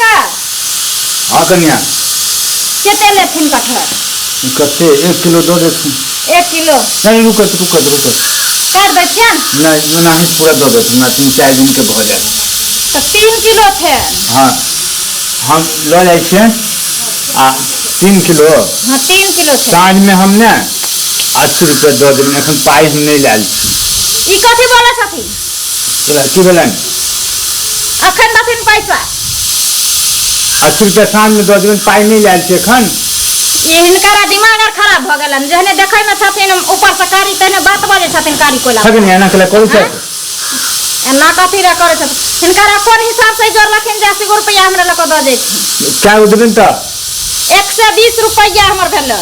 काका हाँ कन्या केते लेथिन कटहर कते 1 किलो दो दे 1 किलो नहीं रुकत कर देथिन नहीं नहीं पूरा दो देते ना 3-4 दिन के भऽ जाए तो 3 किलो थे हाँ हम लो जाए छे 3 किलो हाँ 3 किलो थे साँझ में हमने 80 रुपया दो दिन एखन पाई हम नहीं लायल छी ई कथी बोले छथिन की भेलन अखन दथिन पैसा 80 रुपया साँझ में दो दिन पाई नहीं लायल छी एखन ये हिनकरा दिमाग आर खराब भ गेलन जहने देखै में छथिन ऊपर से कारी तने बात बजे छथिन कारी कोला ठगन एना कले करू छै एना कथी रे करे छथिन हिनकरा कोन हिसाब से जोर लखिन जे 80 रुपया हमरा लक द देथिन क्या उधरन त 120 रुपया हमर भेलै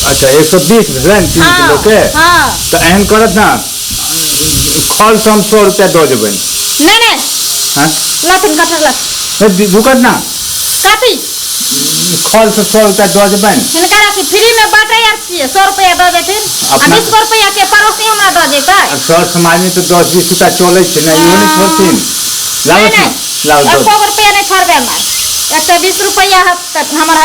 अच्छा 120 भेलन 3 किलो के हां तो एहन करत ना खल से हम 100 रुपया दो देबन नहीं हां लथिन कटहर लथ रुकत ना कथी खल से 100 रुपया दो देबन हिनकरा से फ्री में बांटे यार छिए 100 रुपया द देथिन आ 20 रुपया के पड़ोसी हमरा द देतै सर समाज में तो 10-20 रुपया चले छै ना यो नहीं छोड़थिन लाओ लाओ 100 रुपया नहीं छोड़बे हमर 120 रुपया हमर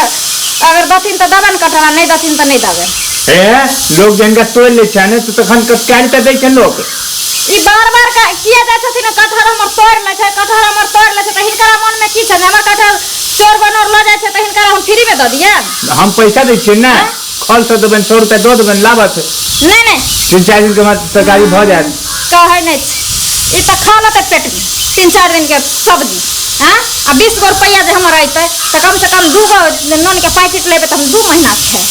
अगर दथिन तो दबन कटहर नहीं दथिन तो नहीं दबे ए लोग जिनका तोड़ ले छै ने तो तखन कटकाल त दै छै लोग ई बार-बार किया जाय छथिन कटहर हमर तोड़ ले छै कटहर हमर तोड़ ले छै त हिनकरा मन में की छै हमर कटहर चोर बनोर ल जाय छै त हिनकरा हम फ्री में द दिए हम पैसा दै छियै ना खल से देबन 100 रुपया दो देबन लाभत नहीं 3-4 दिन के बाद सरकारी भ जात कहै नहीं ई त खा लेते पेट में 3-4 दिन के सब्जी हां आ 20 रुपया जे हमर आइते त कम से कम 2 गो नन के पैकेट लेबे त हम 2 महीना खाए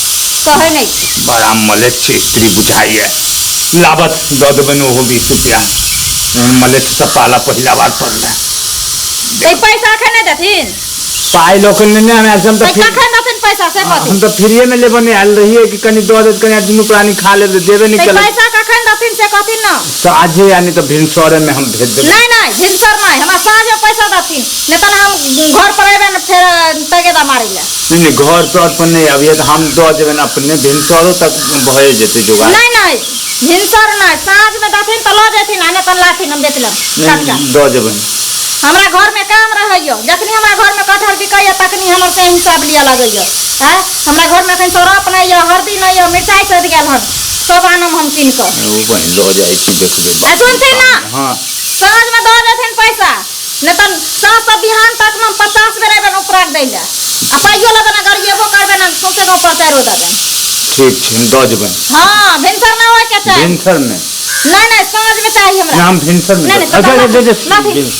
कहै नहीं बड़ा मलेच छै स्त्री बुझाइए लाभत दो देबन ओहो 20 रुपया मलेच से पाला पहिला बार पड़ले ए पैसा अखन नहीं देथिन पाई लोकन ने हम एकदम तो कखन दथिन पैसा से कथी हम तो फ्री में लेबे नहीं आल रही है कि कनी दो दे कनी दुनु प्राणी खा ले देबे नहीं कर पैसा कखन दथिन से कथी न तो आज यानी तो भिनसरे में हम भेज देबे नहीं भिनसर नहीं हमरा साँझ में पैसा दथिन नहीं तो हम घर पर आबे न फिर तगेदा मारी ले नहीं घर पर नहीं अभी तो हम दो देबे अपने भिनसरो तक भए जेते जुगाड़ नहीं भिनसर नहीं साँझ में दथिन तो ल जेथिन आने तो लाथिन हम बेचलम टटका दो देबे हमरा घर में काम रहइयो जखनी हमरा घर में कटहर बिकइयो तखनी हमर से हिसाब लिया लागइयो हैं हमरा घर में एखन सरफ नहीं है हल्दी नहीं है मिर्चाई सद गेल हन सब आनम हम किन के वो बन लो जाई छी देखबे सुनथिन ना हां साँझ में द देथिन पैसा नहीं तो साँझ से बिहान तक में 50 बेर एबे उपराग दैला आ पाइयो लेबे ना गरिएबो करबे ना सोचे गांव प्रचारो देबे ठीक छै दो देबे हां भिनसर ना होय के चाही भिनसर में नहीं साँझ में चाहिए हमरा नाम भिनसर में नहीं अच्छा दे दे नहीं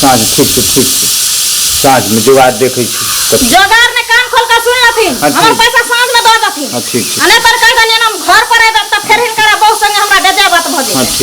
साँझ ठीक साँझ में जुगाड़ देखे छी जोगार ने कान खोल के सुन लथिन हमर पैसा साँझ में द दथिन ठीक अने पर कह दनिया हम घर पर